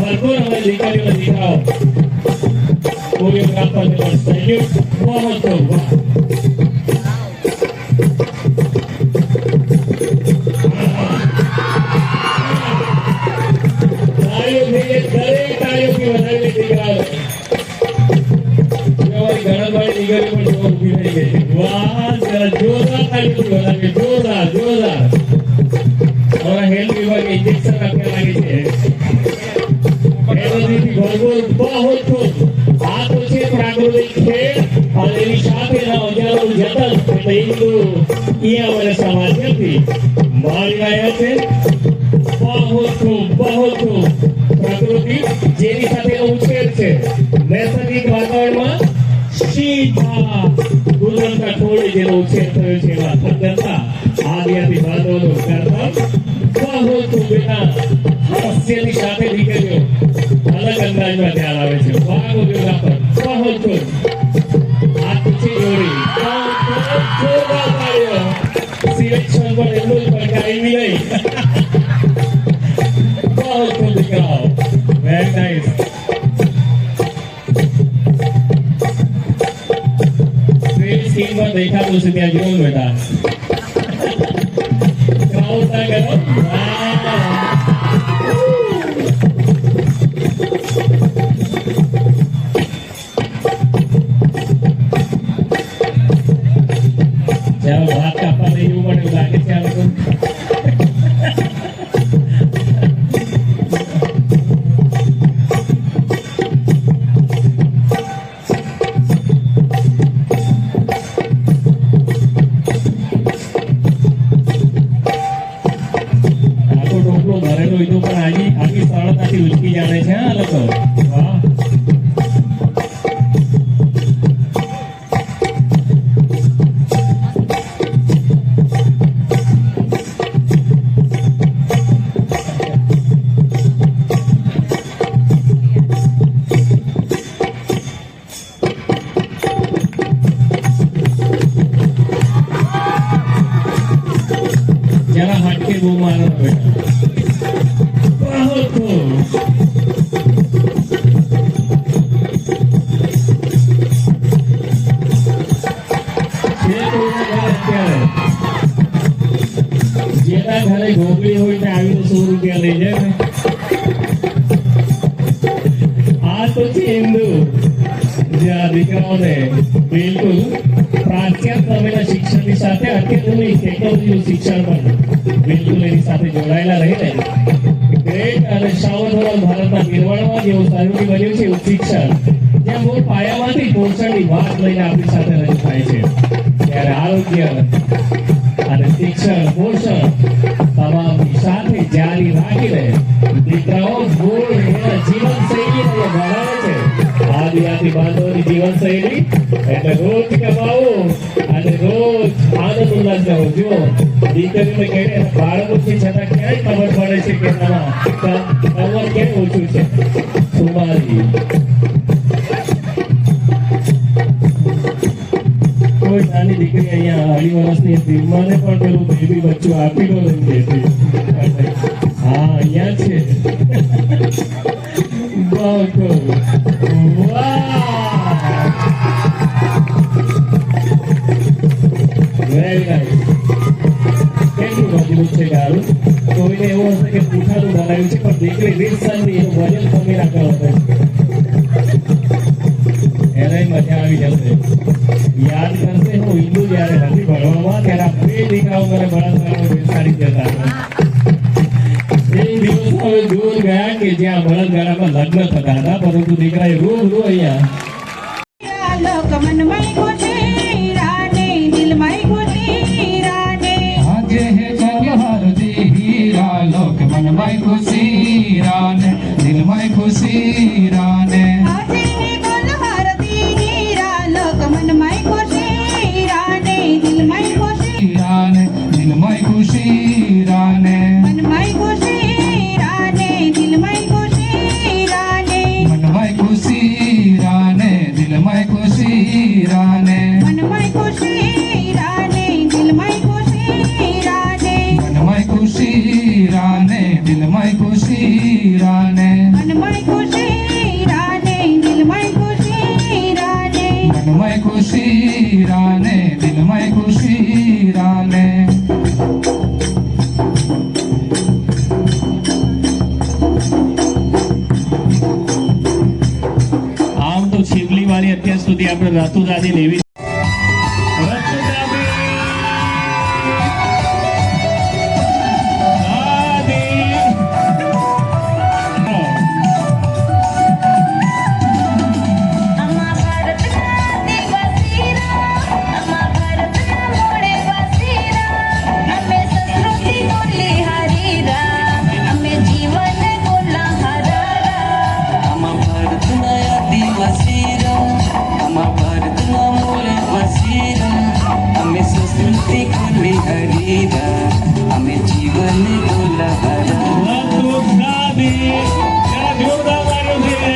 भरपूर हमारी दीकरीओ दिखाओ कोरियोग्राफर ने बस सैल्यूट बहुत खूब तालियों की बधाई दिखाओ हमारी गणबाई दीकरी पर जो उभी रही गई वाह जरा जोरदार तालियों की बधाई जोरदार जोरदार और हेल्थ विभाग इंजेक्शन रखने लगे थे बहुत खूब આ તો છે પ્રાકૃતિક ખેલ અને એની સાથે હજારો જતન હિન્દુ એ અમારા સમાજથી મારી રહ્યા છે बहुत खूब પ્રકૃતિ જેની સાથે ઉછેર છે નૈસર્ગિક વાતાવરણમાં સીધા કુદરતના ખોળે જેનો ઉછેર થયો છે એવા સજ્જનતા આદિવાસી બાંધવોનું કરતબ बहुत खूब બેટા હાસ્યની સાથે દીકરીઓ अलग अंदाज में ध्यान आवे छे वाह कोरियोग्राफर बहुत खूब हाथ पीछे जोड़ी जोरदार तालियों सिलेक्शन पर एमनो पड़काई मिली बहुत खूब दिखाओ वेरी नाइस ग्रेट स्क्रीन पर देखा तो उसे क्या जोर बेटा क्राउड ना करो बात apa nih rumah di belakang siapa tuh? Aku 20 baru itu kan lagi salah tadi uji jalan sih, ada tuh. Wah. जरा हट के वो मारो बेटा बहुत खूब જેના ઘરે ગોગળી હોય ને આવી 100 રૂપિયા લઈ જાય ને આ તો છે હિન્દુ જે દીકરાઓને બિલકુલ પ્રાચ્યન સમયના શિક્ષણની સાથે અત્યાધુનિક ટેકનોલોજીનું શિક્ષણ પણ બિલકુલ એની સાથે જોડાયેલા રહીને ગ્રેટ અને સાવધોરણ ભારતના નિર્માણમાં જેવું જરૂરી બન્યું છે એવું શિક્ષણ જ્યાં મૂળ પાયામાંથી પોષણની વાત લઈને આપણી સાથે રજૂ થાય છે ત્યારે આરોગ્ય અને શિક્ષણ પોષણ તમામની સાથે જારી રાખીને દીકરાઓ મૂળ જીવનશૈલીને ભણાવે છે આદિવાસી બાંધવોની જીવનશૈલી એટલે રોજ કમાવો અને રોજ આનંદ ઉલ્લાસ કરો જુઓ દીકરીને કહીને બાળકોથી છતાં ક્યાંય ખબર પડે છે કે ના કમર કેમ ઓછું છે સુમારી કોઈ નાની દીકરી અહીંયા 2.5 વર્ષની ફિલ્મને પણ પેલું બેબી બચ્ચું આપી દો લઈને દેતી હા અહીંયા છે બહુ વેરી નાઇસ કેટલું મજબૂત છે ગારું કોઈને એવું હશે કે પૂઠાનું બનાવ્યું છે પણ દીકરી 20 સાલની એનું વજન કમી ના કરો એને મજા આવી જશે યાદ કરશે હું હિન્દુ જયારે હતી ભણવામાં ત્યારે આ 2 દીકરાઓ મને બળાત્કારમાં બેસાડી જતા એ દિવસ હવે દૂર ગયા કે જ્યાં બળદગાડામાં લગ્ન થતા હતા પરંતુ દીકરાએ રૂબરૂ અહીંયા खुशी राने दिल में खुशी राने मन में खुशी राने दिल में खुशी राने दिल में खुशी राने मन में खुशी राने दिल में खुशी राने मन में खुशी राने दिल में खुशी राने मन में खुशी राने दिल में खुशी राने मन में खुशी राने दिल में खुशी राने मन में સુધી આપણે રતુદાદી લેવી અમે જીવન બોલા રતુદાદી જોરદાર વાગ્યો છે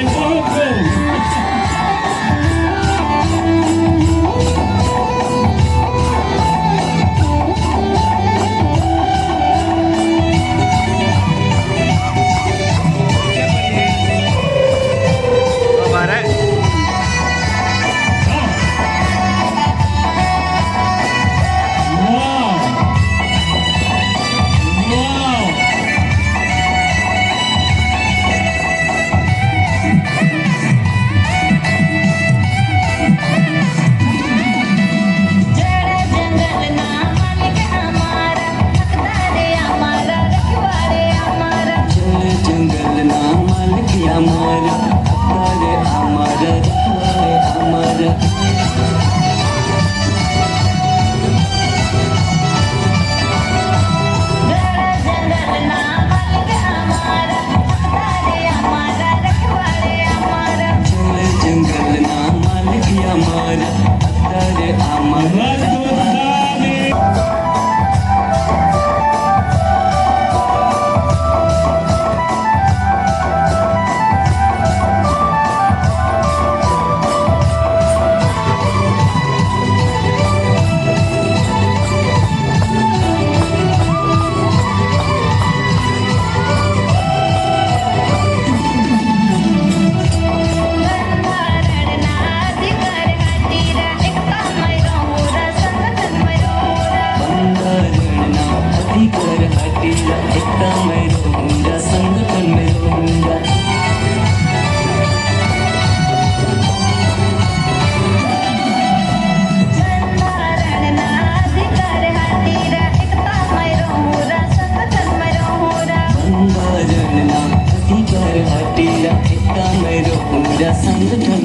સંગઠન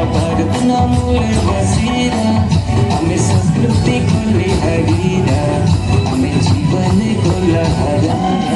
ભારતના મૂળ વસીરા અમે સંસ્કૃતિ ખોલી હરીરા અમે જીવન ખોલા હરા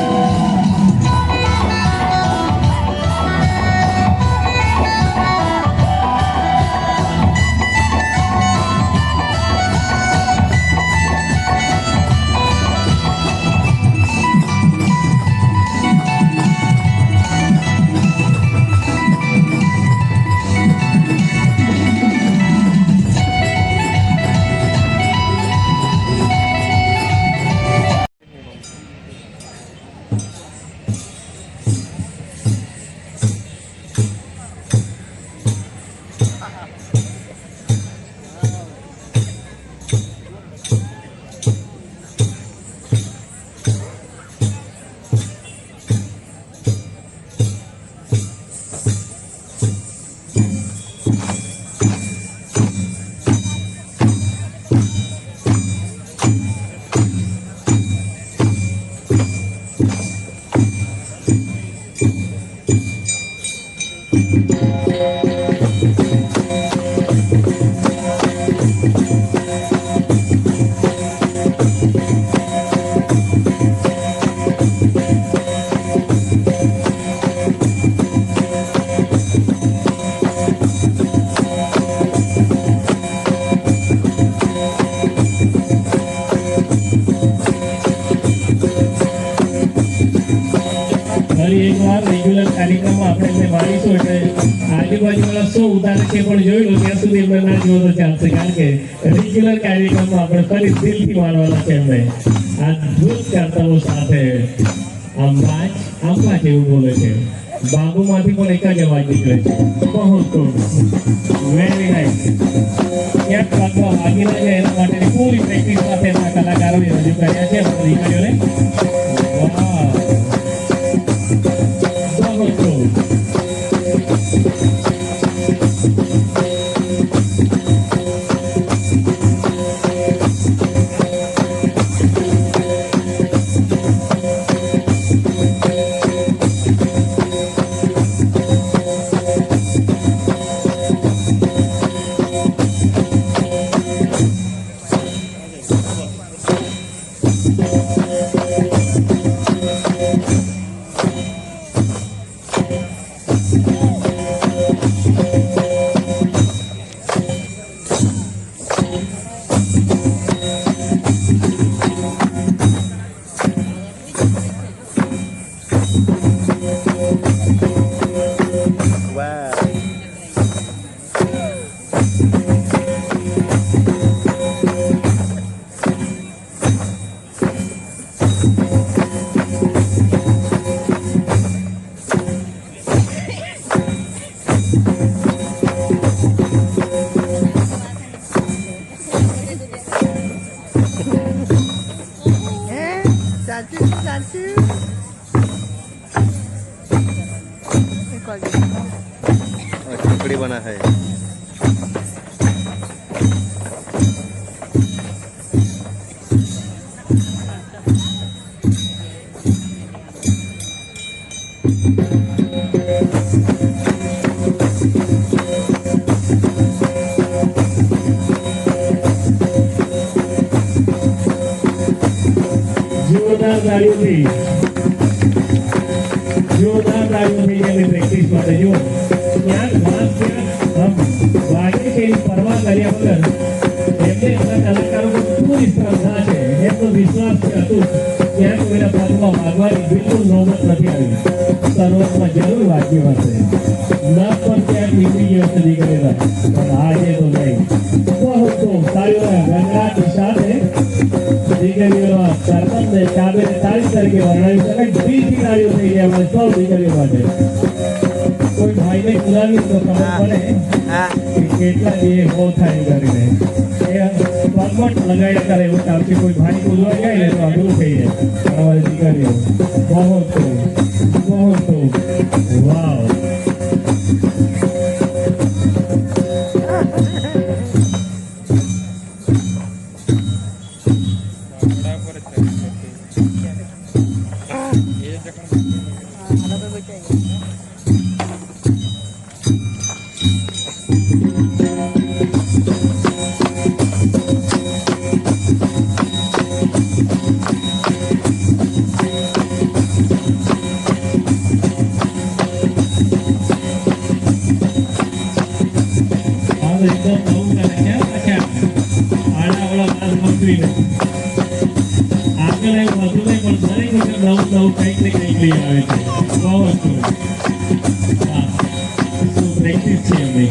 રેગ્યુલર કાર્યક્રમમાં આપણે એમને માણીશું એટલે આજુબાજુવાળા શું ઉતારે છે પણ જોઈ લો ત્યાં સુધી એમને ના જોવો તો ચાલશે કારણ કે રેગ્યુલર કાર્યક્રમમાં આપણે ફરી દિલથી માનવાના છે એમને અદ્ભુત કરતબો સાથે આમ રાજ આંબા જેવું બોલે છે બાબુમાંથી પણ એક જ અવાજ નીકળે છે. બહુ ખૂબ, વેરી નાઇસ. ક્યાંક વાગવા વાગી ના જાય એના માટેની પૂરી પ્રેક્ટિસ સાથે એમના કલાકારોએ રજૂ કર્યા છે આપણી દીકરીઓને. વાહ, બહુ ખૂબ. चाचू खिचड़ी बना है। જોરદાર તાળીઓથી એની પ્રેક્ટિસ માટે જુઓ ક્યાંક વાત ક્યાંક વાગે છે એની પરવા કર્યા વગર એમને એમના કલાકારો પૂરી શ્રદ્ધા છે, એમનો વિશ્વાસ છે અતૂટ. ક્યાંક કોઈના પગમાં વાગવાની બિલકુલ નોબત નથી આવી. શરૂઆતમાં જરૂર વાગ્યું હશે, ન પણ ક્યાંક નીકળી ગયો હશે દીકરીના, પણ આજે તો નહીં. બહુ ખૂબ તાળીઓના ગણગણાટની સાથે દીકરીઓના સરપંચને કાબેને તારીખ તરીકે વર્ણવી શકાય. દિલથી તાળીઓ થઈ ગયા અમારે સૌ દીકરીઓ માટે. કોઈ ભાઈને બોલાવી તો ખબર પડે કે કેટલા દિવસ બહુ થાય કરીને એ પગમટ લગાડ્યા કરે એવું ચાલશે. કોઈ ભાઈ બોલવા જાય ને તો અઘરું થઈ જાય. અમારી દીકરીઓ બહુ ખૂબ, બહુ ખૂબ, વાવ. એકદમ નવું કરે છે પાછા આડાવાળા બાદ મંત્રીને આગળ એવું હતું નહીં, પણ દરેક વખત નવું કંઈક ને કંઈક લઈ આવે છે. બહુ હતું. હા, શું પ્રેક્ટિસ છે એમની.